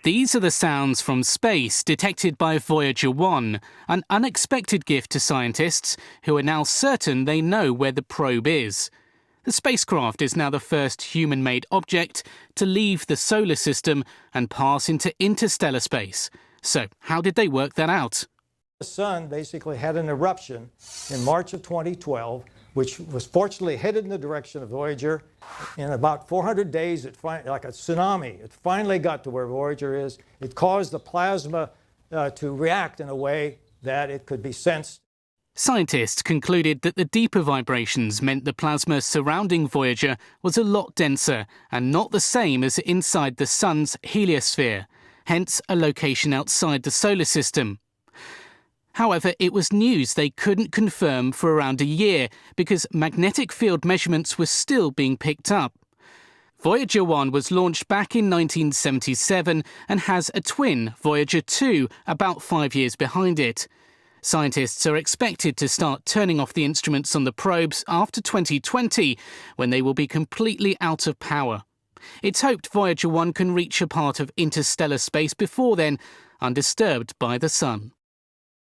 These are the sounds from space detected by Voyager 1, an unexpected gift to scientists who are now certain they know where the probe is. The spacecraft is now the first human-made object to leave the solar system and pass into interstellar space. So, how did they work that out? The sun basically had an eruption in March of 2012, which was fortunately headed in the direction of Voyager. In about 400 days, like a tsunami, it finally got to where Voyager is. It caused the plasma to react in a way that it could be sensed. Scientists concluded that the deeper vibrations meant the plasma surrounding Voyager was a lot denser and not the same as inside the sun's heliosphere, hence a location outside the solar system. However, it was news they couldn't confirm for around a year because magnetic field measurements were still being picked up. Voyager 1 was launched back in 1977 and has a twin, Voyager 2, about 5 years behind it. Scientists are expected to start turning off the instruments on the probes after 2020, when they will be completely out of power. It's hoped Voyager 1 can reach a part of interstellar space before then, undisturbed by the sun.